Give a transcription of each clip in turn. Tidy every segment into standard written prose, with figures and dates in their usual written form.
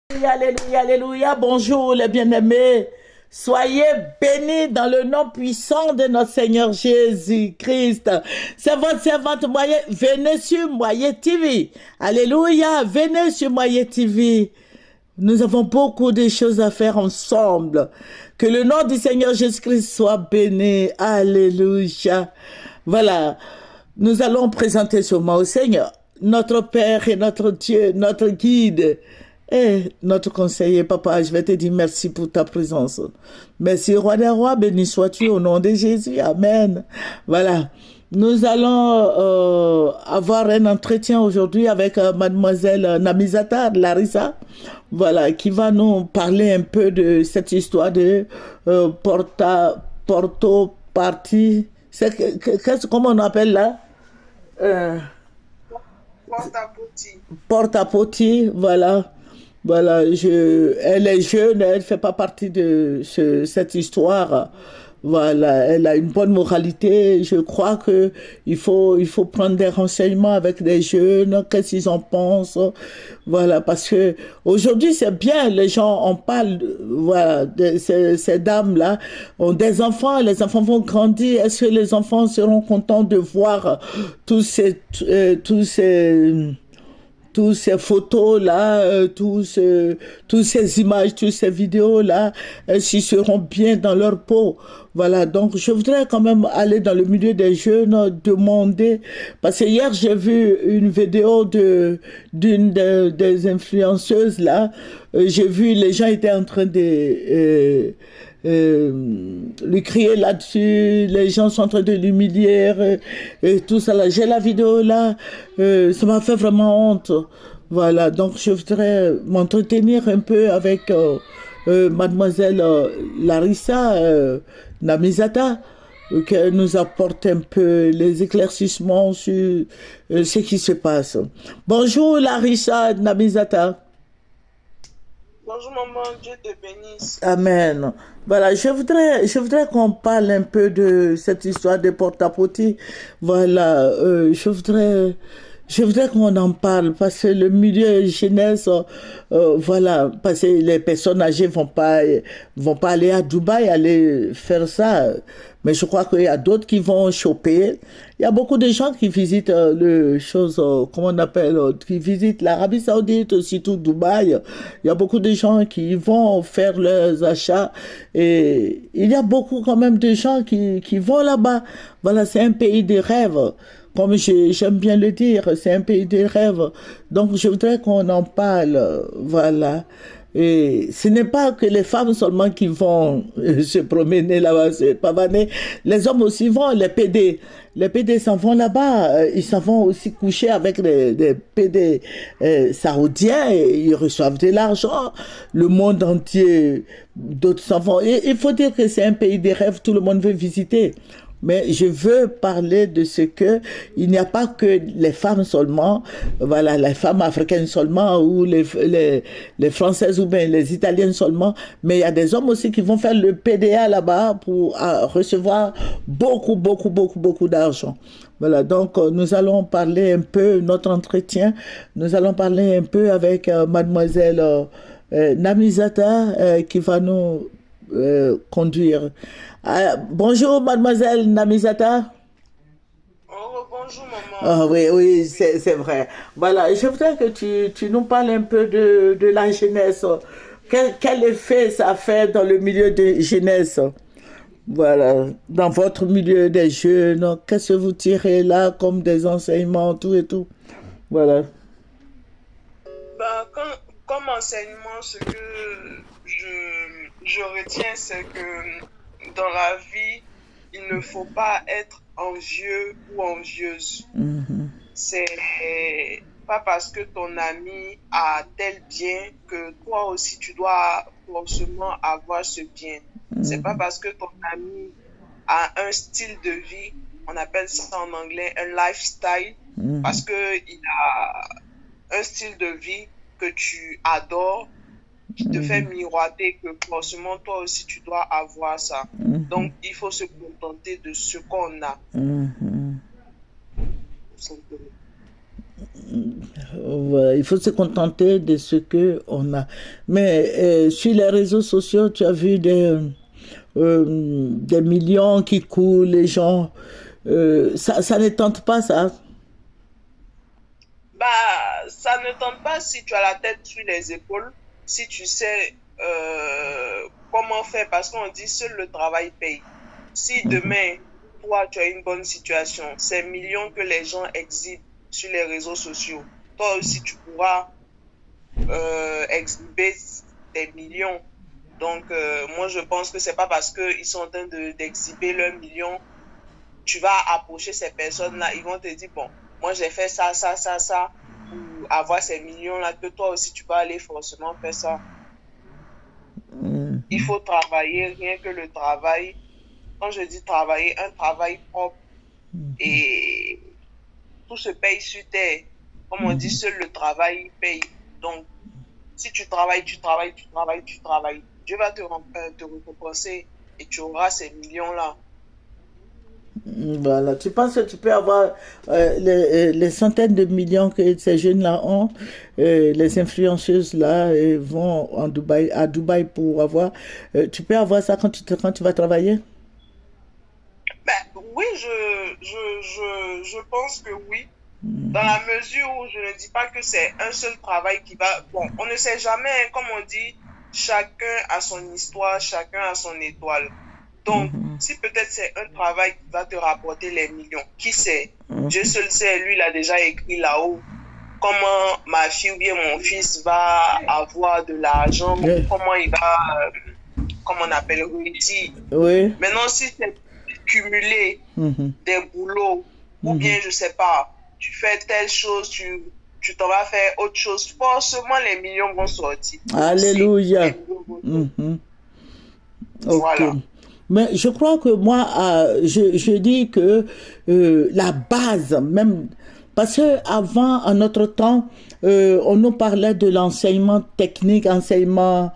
Alléluia, alléluia. Bonjour les bien-aimés. Soyez bénis dans le nom puissant de notre Seigneur Jésus-Christ. C'est votre servante Moyen. Venez sur Moyen TV. Alléluia. Venez sur Moyen TV. Nous avons beaucoup de choses à faire ensemble. Que le nom du Seigneur Jésus-Christ soit béni. Alléluia. Voilà. Nous allons présenter ce mot au Seigneur, notre Père et notre Dieu, notre guide. Et notre conseiller, papa, je vais te dire merci pour ta présence. Merci, roi des rois, béni sois-tu au nom de Jésus. Amen. Voilà. Nous allons avoir un entretien aujourd'hui avec mademoiselle Namizata Larissa, voilà, qui va nous parler un peu de cette histoire de Porto Party. Comment on appelle là? Porte-à-Poti. Porte-à-Poti, voilà. Voilà, elle est jeune, elle ne fait pas partie de cette histoire. Voilà, elle a une bonne moralité. Je crois que il faut prendre des renseignements avec des jeunes, qu'est-ce qu'ils en pensent. Voilà, parce que aujourd'hui c'est bien, les gens en parlent, voilà, de ces dames-là ont des enfants, les enfants vont grandir. Est-ce que les enfants seront contents de voir tous ces photos-là, toutes ces images, toutes ces vidéos-là, s'ils seront bien dans leur peau. Voilà, donc je voudrais quand même aller dans le milieu des jeunes, demander, parce que hier j'ai vu une vidéo des influenceuses là, j'ai vu les gens étaient en train de lui crier là-dessus, les gens sont en train de l'humilier et tout ça là. J'ai la vidéo là, ça m'a fait vraiment honte. Voilà, donc je voudrais m'entretenir un peu avec mademoiselle Larissa Namizata, qu'elle nous apporte un peu les éclaircissements sur ce qui se passe. Bonjour Larissa Namizata. Bonjour maman, Dieu te bénisse. Amen. Voilà, je voudrais qu'on parle un peu de cette histoire de porte-à-potty. Voilà, je voudrais qu'on en parle parce que le milieu jeunesse, voilà, parce que les personnes âgées vont pas aller à Dubaï aller faire ça. Mais je crois qu'il y a d'autres qui vont choper. Il y a beaucoup de gens qui visitent comment on appelle, qui visitent l'Arabie Saoudite, surtout Dubaï. Il y a beaucoup de gens qui vont faire leurs achats et il y a beaucoup quand même de gens qui vont là-bas. Voilà, c'est un pays de rêve. Comme j'aime bien le dire, c'est un pays de rêve. Donc, je voudrais qu'on en parle. Voilà. Et ce n'est pas que les femmes seulement qui vont se promener là-bas, se pavaner. Les hommes aussi vont, les PD. Les PD s'en vont là-bas. Ils s'en vont aussi coucher avec des PD saoudiens. Et ils reçoivent de l'argent. Le monde entier, d'autres s'en vont. Et il faut dire que c'est un pays de rêve, tout le monde veut visiter. Mais je veux parler de ce que il n'y a pas que les femmes seulement, voilà, les femmes africaines seulement ou les françaises ou bien les italiennes seulement, mais il y a des hommes aussi qui vont faire le PDA là-bas pour recevoir beaucoup, beaucoup, beaucoup, beaucoup d'argent. Voilà, donc nous allons parler un peu, notre entretien, nous allons parler un peu avec mademoiselle Namizata qui va nous conduire. Bonjour, mademoiselle Namizata. Oh, bonjour maman. Ah oui, oui, c'est vrai. Voilà, je voudrais que tu nous parles un peu de la jeunesse. Quel effet ça fait dans le milieu de jeunesse? Voilà, dans votre milieu des jeunes, qu'est-ce que vous tirez là comme des enseignements, tout et tout? Voilà. Comme enseignement, ce que je retiens, c'est que dans la vie, il ne faut pas être envieux ou envieuse. Mhm, C'est pas parce que ton ami a tel bien que toi aussi tu dois forcément avoir ce bien. C'est pas mhm, parce que ton ami a un style de vie, on appelle ça en anglais un lifestyle, mhm, parce que il a un style de vie que tu adores, qui te fait mhm, miroiter que forcément toi aussi tu dois avoir ça. mhm, Donc il faut se contenter de ce qu'on a, mhm. tout simplement. Voilà, il faut se contenter de ce que on a. Mais sur les réseaux sociaux, tu as vu des millions qui coulent, les gens. Ça ne tente pas, ça. Bah, ça ne tente pas si tu as la tête sur les épaules, si tu sais comment faire, parce qu'on dit seul le travail paye. Si demain, toi, tu as une bonne situation, ces millions que les gens exhibent sur les réseaux sociaux, toi aussi, tu pourras exhiber des millions. Donc, moi, je pense que c'est pas parce qu'ils sont en train d'exhiber leurs millions, tu vas approcher ces personnes-là, ils vont te dire, bon, moi, j'ai fait ça, ça, ça, ça, pour avoir ces millions-là, que toi aussi, tu vas aller forcément faire ça. Il faut travailler, rien que le travail. Quand je dis travailler, un travail propre et tout se paye sur terre. Comme on dit, seul le travail paye. Donc, si tu travailles, tu travailles, tu travailles, tu travailles, Dieu va te récompenser et tu auras ces millions-là. Voilà, tu penses que tu peux avoir les centaines de millions que ces jeunes-là ont, les influenceuses-là vont à Dubaï pour avoir. Tu peux avoir ça quand tu vas travailler? Ben, oui, je pense que oui. Dans la mesure où je ne dis pas que c'est un seul travail qui va... Bon, on ne sait jamais, hein, comme on dit, chacun a son histoire, chacun a son étoile. Donc, si peut-être c'est un travail qui va te rapporter les millions, qui sait? Dieu seul sait, lui, il a déjà écrit là-haut comment ma fille ou bien mon fils va avoir de l'argent, comment il va, comment on appelle, réussir. Oui. Maintenant, si c'est cumuler des boulots, ou bien, je sais pas, tu fais telle chose, tu t'en vas faire autre chose, forcément les millions vont sortir. Alléluia. Ok. Voilà. Mais je crois que moi, je dis que la base, même, parce que avant, en notre temps, on nous parlait de l'enseignement technique, enseignement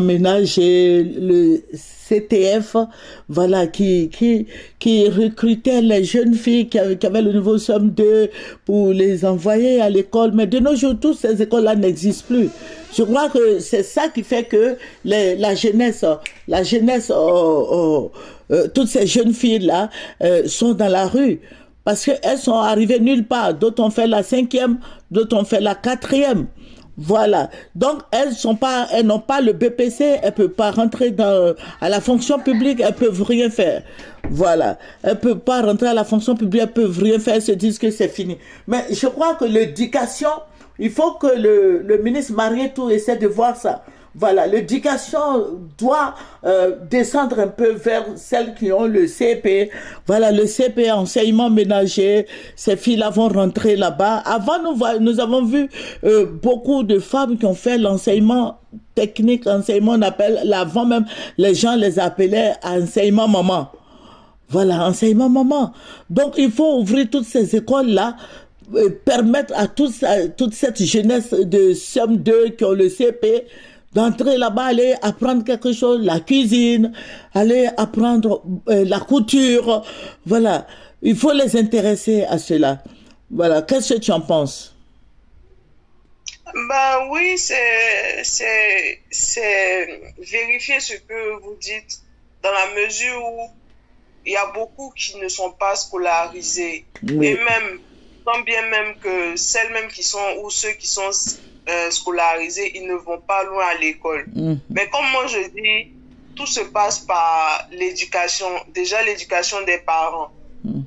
ménager, le CTF, voilà, qui recrutait les jeunes filles qui avaient le niveau somme 2 pour les envoyer à l'école. Mais de nos jours, toutes ces écoles-là n'existent plus. Je crois que c'est ça qui fait que la jeunesse, toutes ces jeunes filles-là sont dans la rue. Parce qu'elles sont arrivées nulle part. D'autres ont fait la 5e, d'autres ont fait la 4e. Voilà. Donc, elles n'ont pas le BPC, elles ne peuvent pas rentrer à la fonction publique, elles ne peuvent rien faire. Voilà. Elles ne peuvent pas rentrer à la fonction publique, elles ne peuvent rien faire, elles se disent que c'est fini. Mais je crois que l'éducation, il faut que le ministre Marietou essaie de voir ça. Voilà, l'éducation doit descendre un peu vers celles qui ont le CP. Voilà, le CP, enseignement ménager, ces filles-là vont rentrer là-bas. Avant, nous avons vu beaucoup de femmes qui ont fait l'enseignement technique, on appelle, avant même, les gens les appelaient enseignement maman. Voilà, enseignement maman. Donc, il faut ouvrir toutes ces écoles-là, permettre à toute cette jeunesse de CM2 qui ont le CP, d'entrer là-bas, aller apprendre quelque chose, la cuisine, aller apprendre la couture. Voilà, il faut les intéresser à cela. Voilà, qu'est-ce que tu en penses? Ben oui, c'est vérifier ce que vous dites dans la mesure où il y a beaucoup qui ne sont pas scolarisés. Oui. Et même, tant bien même que celles même qui sont, ou ceux qui sont scolarisés, ils ne vont pas loin à l'école. Mais comme moi je dis, tout se passe par l'éducation, déjà l'éducation des parents.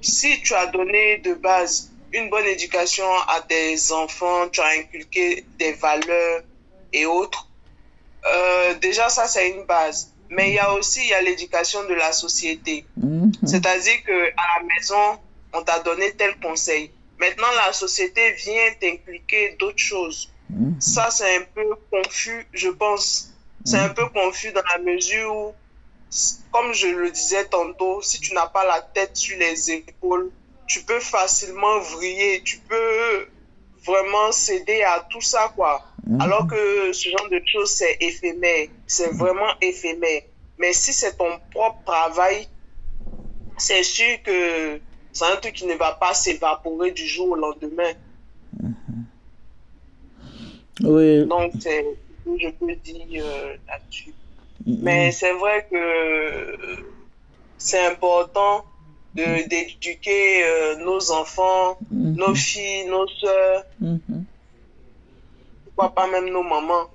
Si tu as donné de base une bonne éducation à tes enfants, tu as inculqué des valeurs et autres, déjà ça c'est une base. Mais il y a l'éducation de la société. C'est-à-dire que à la maison, on t'a donné tel conseil. Maintenant, la société vient t'inculquer d'autres choses. Ça, c'est un peu confus, je pense. C'est un peu confus dans la mesure où, comme je le disais tantôt, si tu n'as pas la tête sur les épaules, tu peux facilement vriller, tu peux vraiment céder à tout ça, quoi. Alors que ce genre de choses, c'est éphémère. C'est vraiment éphémère. Mais si c'est ton propre travail, c'est sûr que c'est un truc qui ne va pas s'évaporer du jour au lendemain. Oui. Donc, c'est ce que je peux dire là-dessus. Mais c'est vrai que c'est important d'éduquer nos enfants, nos filles, nos sœurs, pourquoi pas même nos mamans.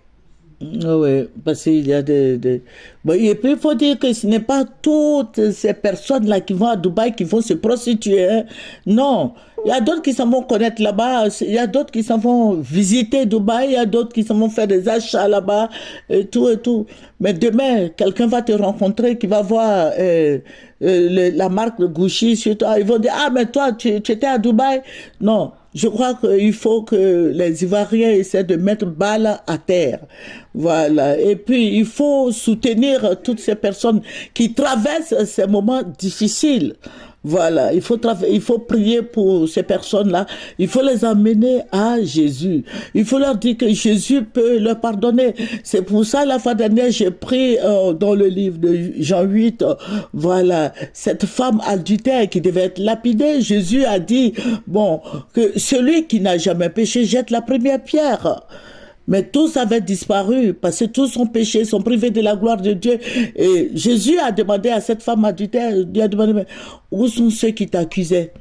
Oui, parce qu'il y a Bon, et puis il faut dire que ce n'est pas toutes ces personnes-là qui vont à Dubaï qui vont se prostituer. Hein. Non, il y a d'autres qui s'en vont connaître là-bas, il y a d'autres qui s'en vont visiter Dubaï, il y a d'autres qui s'en vont faire des achats là-bas, et tout et tout. Mais demain, quelqu'un va te rencontrer qui va voir la marque de Gucci sur toi. Ils vont dire, ah, mais toi, tu étais à Dubaï. Non. Je crois qu'il faut que les Ivoiriens essaient de mettre balle à terre. Voilà. Et puis, il faut soutenir toutes ces personnes qui traversent ces moments difficiles. Voilà, il faut prier pour ces personnes-là. Il faut les amener à Jésus. Il faut leur dire que Jésus peut leur pardonner. C'est pour ça, la fois dernière, j'ai pris dans le livre de Jean 8, voilà, cette femme adultère qui devait être lapidée. Jésus a dit, bon, que celui qui n'a jamais péché jette la première pierre. Mais tous avaient disparu parce que tous ont péché, sont privés de la gloire de Dieu. Et Jésus a demandé à cette femme adultère, il a demandé, mais où sont ceux qui t'accusaient?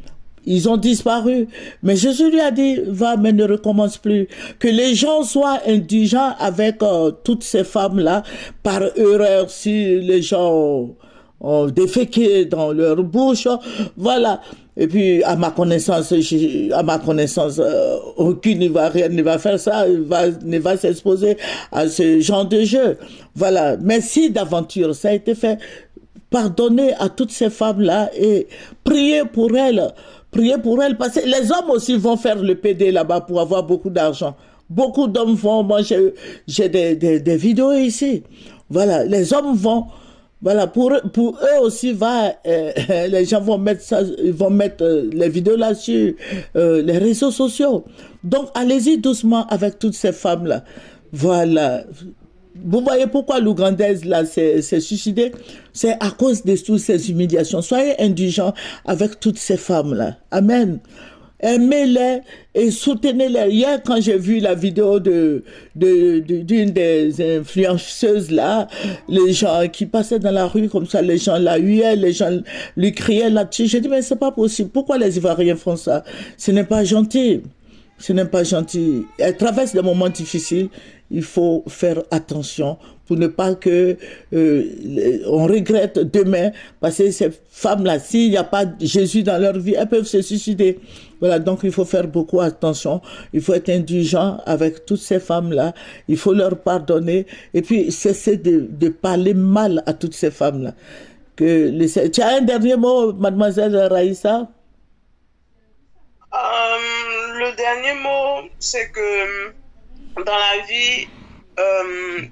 Ils ont disparu. Mais Jésus lui a dit, va, mais ne recommence plus. Que les gens soient indulgents avec toutes ces femmes-là, par erreur, si les gens ont déféqué dans leur bouche. Voilà. Et puis, à ma connaissance, aucune Ivoirienne ne va faire ça, ne va s'exposer à ce genre de jeu. Voilà. Mais si d'aventure ça a été fait, pardonnez à toutes ces femmes-là et priez pour elles. Priez pour elles, parce que les hommes aussi vont faire le PD là-bas pour avoir beaucoup d'argent. Beaucoup d'hommes vont, moi j'ai des vidéos ici. Voilà, les hommes vont, voilà, pour eux aussi, les gens vont mettre ça, ils vont mettre les vidéos là sur les réseaux sociaux. Donc, allez-y doucement avec toutes ces femmes-là. Voilà. Vous voyez pourquoi l'Ougandaise là s'est suicidée? C'est à cause de toutes ces humiliations. Soyez indulgents avec toutes ces femmes-là. Amen. Aimez-les et soutenez-les. Hier, quand j'ai vu la vidéo d'une des influenceuses là, les gens qui passaient dans la rue comme ça, les gens la huaient, les gens lui criaient là-dessus. J'ai dit, mais c'est pas possible. Pourquoi les Ivoiriens font ça? Ce n'est pas gentil. Ce n'est pas gentil. Elle traverse des moments difficiles. Il faut faire attention pour ne pas que on regrette demain, parce que ces femmes-là, s'il n'y a pas Jésus dans leur vie, elles peuvent se suicider. Voilà, donc il faut faire beaucoup attention. Il faut être indulgent avec toutes ces femmes-là. Il faut leur pardonner et puis cesser de parler mal à toutes ces femmes-là. Tu as un dernier mot, mademoiselle Raïssa? Le dernier mot, c'est que dans la vie,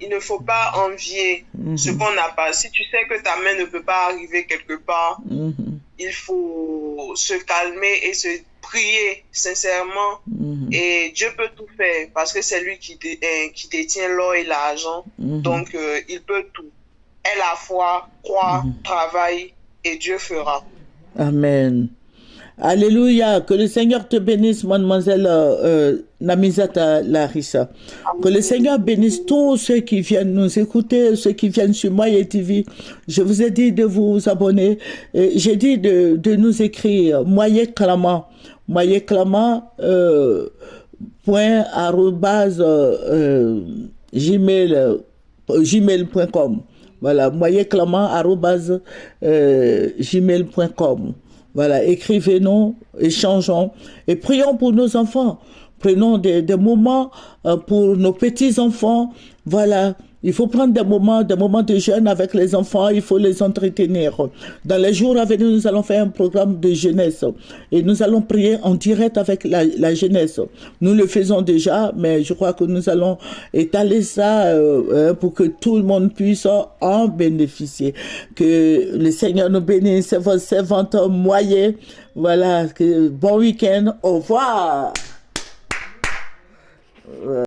il ne faut pas envier ce qu'on n'a pas. Si tu sais que ta main ne peut pas arriver quelque part, il faut se calmer et se prier sincèrement. Et Dieu peut tout faire parce que c'est lui qui détient l'or et l'argent. Donc, il peut tout. Aie la foi, crois, travaille et Dieu fera. Amen. Alléluia, que le Seigneur te bénisse, mademoiselle Namizata Larissa. Que le Seigneur bénisse tous ceux qui viennent nous écouter, ceux qui viennent sur Moye TV. Je vous ai dit de vous abonner. J'ai dit de nous écrire Moye Clama, point arrobase gmail.com. Voilà, moyeclamant arrobase gmail.com. Voilà, écrivez-nous, échangeons et prions pour nos enfants. Prenons des moments pour nos petits-enfants. Voilà, il faut prendre des moments de jeûne avec les enfants, il faut les entretenir. Dans les jours à venir, nous allons faire un programme de jeunesse et nous allons prier en direct avec la jeunesse. Nous le faisons déjà, mais je crois que nous allons étaler ça pour que tout le monde puisse en bénéficier. Que le Seigneur nous bénisse, votre servante Moye. Voilà, bon week-end, au revoir.